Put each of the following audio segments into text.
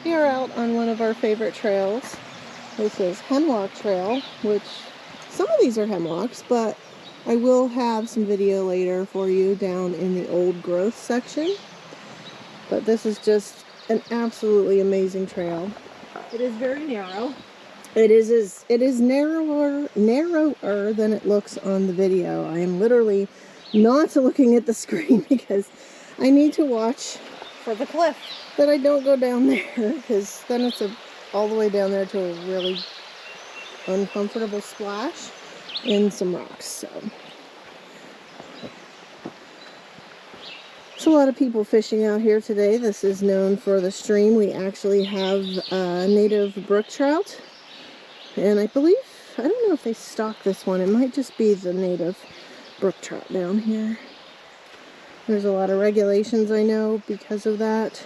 We are out on one of our favorite trails. This is Hemlock Trail, which some of these are hemlocks, but I will have some video later for you down in the old growth section. But this is just an absolutely amazing trail. It is very narrow. It is narrower than it looks on the video. I am literally not looking at the screen because I need to watch For the cliff. that I don't go down there, because then it's all the way down there to a really uncomfortable splash in some rocks. So there's a lot of people fishing out here today. This is known for the stream. We actually have native brook trout, and I believe, I don't know if they stock this one. It might just be the native brook trout down here. There's a lot of regulations, I know, because of that,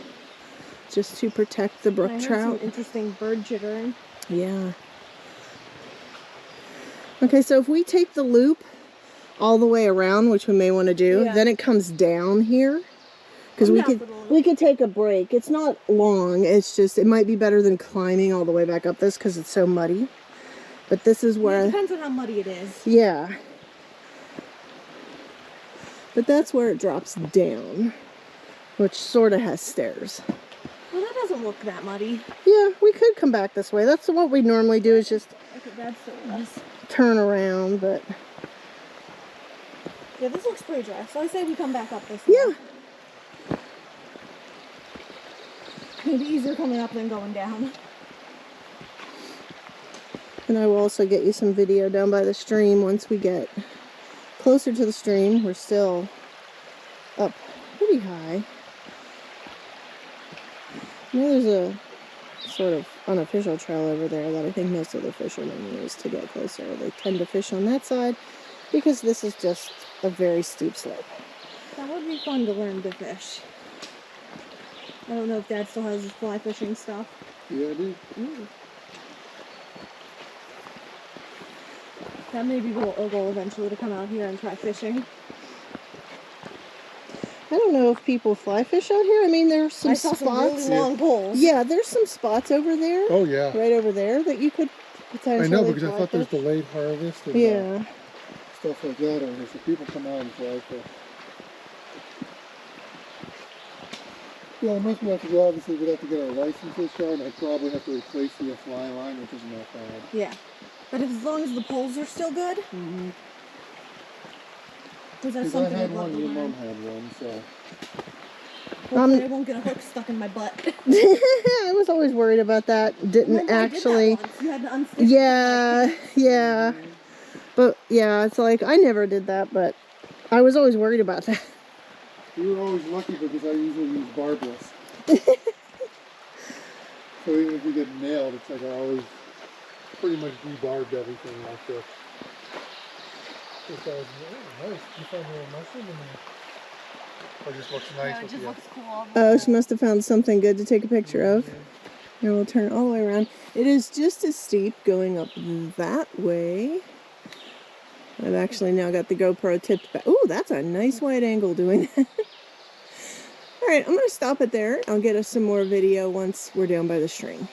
just to protect the brook trout. Some interesting bird jittering. Yeah. Okay, so if we take the loop all the way around, which we may want to do, then it comes down here, because we could take a break. It's not long. It's just, it might be better than climbing all the way back up this because it's so muddy. But this is where... It depends on how muddy it is. Yeah. But that's where it drops down, which sort of has stairs. Well, that doesn't look that muddy. Yeah, we could come back this way. That's what we normally do, is just turn around, but... Yeah, this looks pretty dry, so I say we come back up this way. Yeah. Maybe easier coming up than going down. And I will also get you some video down by the stream once we get closer to the stream. We're still up pretty high. You know, there's a sort of unofficial trail over there that I think most of the fishermen use to get closer. They tend to fish on that side because this is just a very steep slope. That would be fun to learn to fish. I don't know if Dad still has his fly fishing stuff. Yeah, I do. Ooh. That may be a goal eventually, to come out here and try fishing. I don't know if people fly fish out here. I mean, there's some I saw spots. some really long poles. Yeah, there's some spots over there. Oh, yeah. Right over there that you could potentially I know, because I thought fish. there's delayed harvest and yeah. Stuff like that over here, so people come out and fly fish. Yeah, most of us would obviously we'd have to get our licenses shown, and I'd probably have to replace the fly line, which isn't that bad. Yeah. But as long as the poles are still good. Mm-hmm. Because I had one, your mom had one, so. Hopefully I won't get a hook stuck in my butt. I was always worried about that. Didn't actually. Did that once. You had to unstick yeah, yeah. But yeah, it's like I never did that, but I was always worried about that. You were always lucky because I usually use barbless. So even if you get nailed, it's like I always pretty much debarbed everything like this. This guy's nice. You found a little mushroom in there. Or just looks nice. Yeah, it just looks cool. Oh, she must have found something good to take a picture of. And we'll turn all the way around. It is just as steep going up that way. I've actually now got the GoPro tipped back. Ooh, that's a nice wide angle doing that. Alright, I'm going to stop it there. I'll get us some more video once we're down by the stream.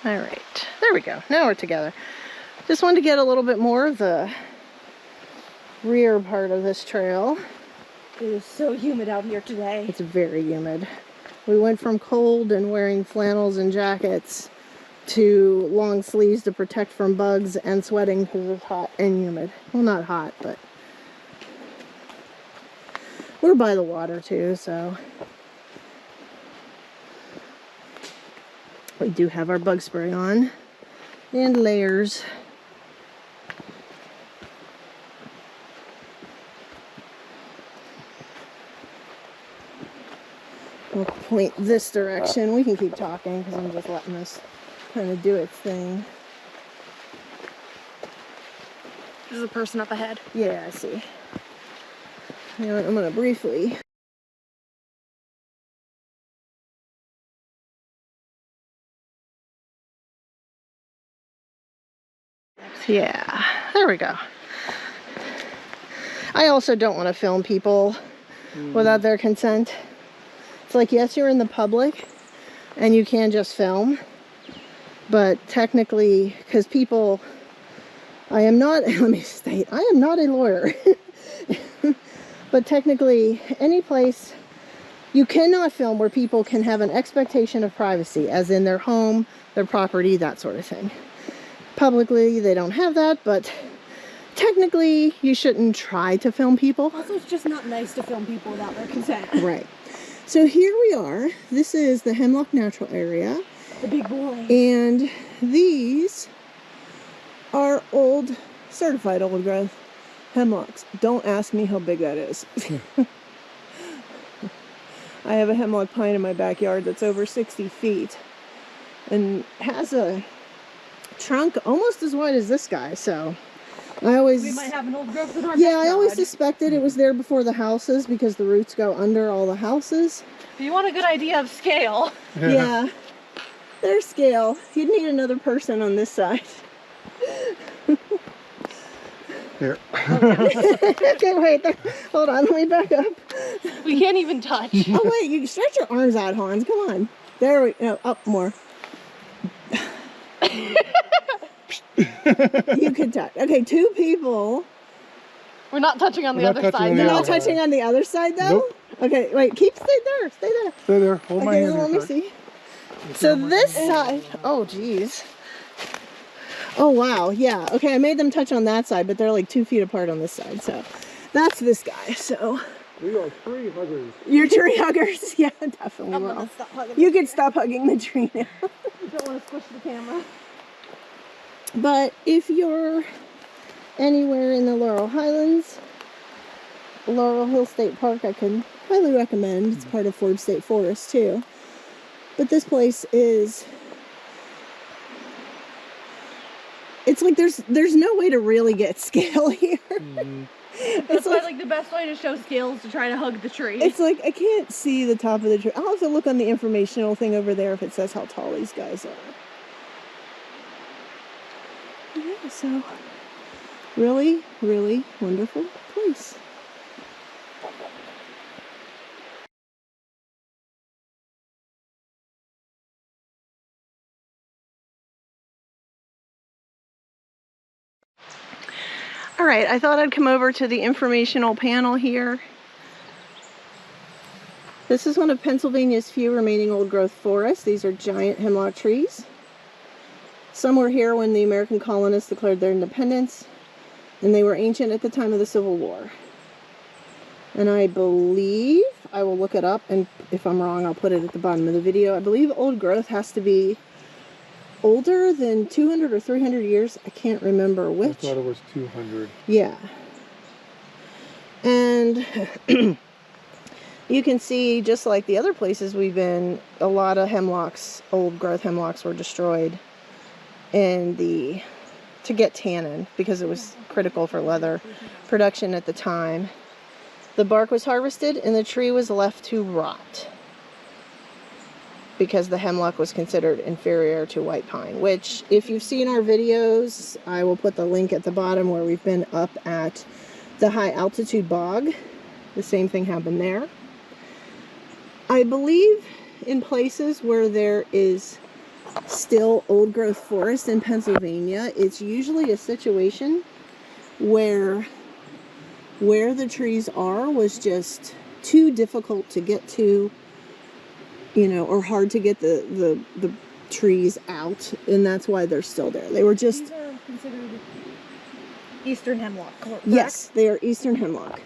All right, there we go. Now we're together. Just wanted to get a little bit more of the rear part of this trail. It is so humid out here today. It's very humid. We went from cold and wearing flannels and jackets to long sleeves to protect from bugs and sweating because it's hot and humid. Well, not hot, but we're by the water too, so we do have our bug spray on and layers. We'll point this direction. We can keep talking because I'm just letting this kind of do its thing. There's a person up ahead. Yeah, I see. You know what, I'm going to briefly yeah, there we go. I also don't want to film people without their consent. It's like, yes, you're in the public and you can just film, but technically, because people, I am not, let me state, I am not a lawyer, but technically any place you cannot film where people can have an expectation of privacy, as in their home, their property, that sort of thing. Publicly, they don't have that, but technically, you shouldn't try to film people. Also, it's just not nice to film people without their consent. Right. So here we are. This is the Hemlock Natural Area. The big boy. And these are old, certified old growth hemlocks. Don't ask me how big that is. I have a hemlock pine in my backyard that's over 60 feet and has a trunk almost as wide as this guy, so I always... We might have an old growth in our Yeah, backyard. I always suspected it was there before the houses because the roots go under all the houses. If you want a good idea of scale. Yeah. There's scale. You'd need another person on this side. Here. Okay, wait. Hold on, let me back up. We can't even touch. Oh, wait, you stretch your arms out, Hans. Come on. There we go. Up more. You could touch. Okay, two people. We're not touching on the other side. You're not touching on the other side, though? Nope. Okay, wait. Stay there. Stay there. Stay there. Hold my Okay, hand. let me see. So this side, oh geez. Oh wow, yeah. Okay, I made them touch on that side, but they're like 2 feet apart on this side. So that's this guy. So We are tree huggers. you're tree huggers. Yeah, definitely. I'm will. gonna stop hugging. You can stop hugging the tree now. I don't want to squish the camera. But if you're anywhere in the Laurel Highlands, Laurel Hill State Park, I can highly recommend. It's part of Forbes State Forest too. But this place is, it's like there's no way to really get scale here. That's like the best way to show scale is to try to hug the tree. It's like I can't see the top of the tree. I'll have to look on the informational thing over there if it says how tall these guys are. Yeah, so really, really wonderful place. All right, I thought I'd come over to the informational panel here. This is one of Pennsylvania's few remaining old growth forests. These are giant hemlock trees. Some were here when the American colonists declared their independence, and they were ancient at the time of the Civil War. And I believe, I will look it up, and if I'm wrong, I'll put it at the bottom of the video. I believe old growth has to be older than 200 or 300 years. I can't remember which. I thought it was 200. Yeah. And you can see, just like the other places we've been, a lot of hemlocks, old growth hemlocks, were destroyed to get tannin because it was critical for leather production at the time. The bark was harvested and the tree was left to rot because the hemlock was considered inferior to white pine, which if you've seen our videos, I will put the link at the bottom where we've been up at the high altitude bog. The same thing happened there. I believe in places where there is still old growth forest in Pennsylvania, it's usually a situation where the trees are was just too difficult to get to, you know, or hard to get the trees out, and that's why they're still there. They were just... These are considered eastern hemlock, correct? Yes, they are eastern hemlock.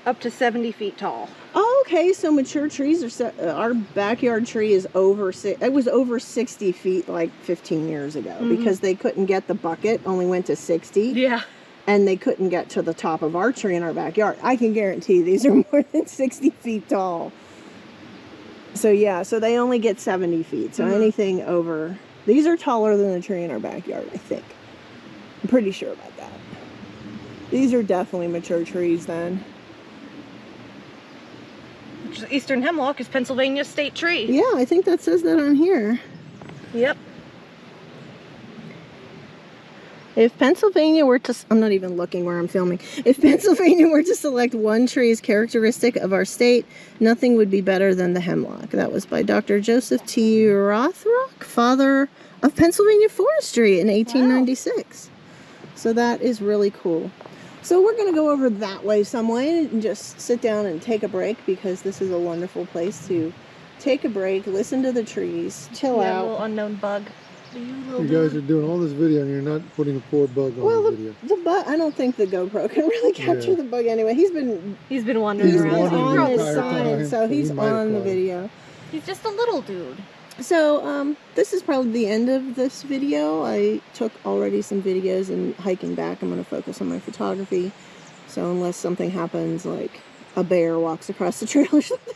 Up to 70 feet tall. Oh, okay, so mature trees are... our backyard tree is over... It was over 60 feet like 15 years ago because they couldn't get the bucket, only went to 60. Yeah. And they couldn't get to the top of our tree in our backyard. I can guarantee these are more than 60 feet tall. So yeah, so they only get 70 feet. So anything over... These are taller than the tree in our backyard, I think. I'm pretty sure about that. These are definitely mature trees then. Eastern hemlock is Pennsylvania's state tree. Yeah, I think that says that on here. Yep. If Pennsylvania were to... I'm not even looking where I'm filming. If Pennsylvania were to select one tree as characteristic of our state, nothing would be better than the hemlock. That was by Dr. Joseph T. Rothrock, father of Pennsylvania forestry in 1896. Wow. So that is really cool. So we're going to go over that way some way and just sit down and take a break, because this is a wonderful place to take a break, listen to the trees, chill out. A little unknown bug. You guys are doing all this video and you're not putting a poor bug on the video. The bug, I don't think the GoPro can really capture the bug anyway. He's been wandering around. on his side, so he's on the video. He's just a little dude. So this is probably the end of this video. I took already some videos, and hiking back I'm going to focus on my photography. So unless something happens, like a bear walks across the trail or something.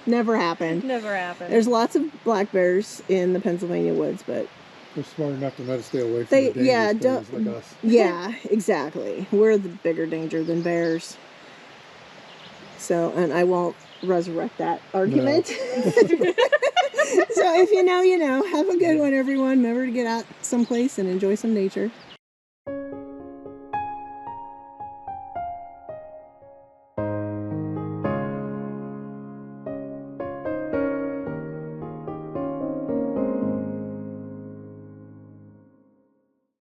Never happened. Never happened. There's lots of black bears in the Pennsylvania woods, but they're smart enough to let us stay away from the dangerous bears like us. Yeah, exactly. We're the bigger danger than bears. So, and I won't resurrect that argument. No. So if you know, you know. Have a good one, everyone. Remember to get out someplace and enjoy some nature.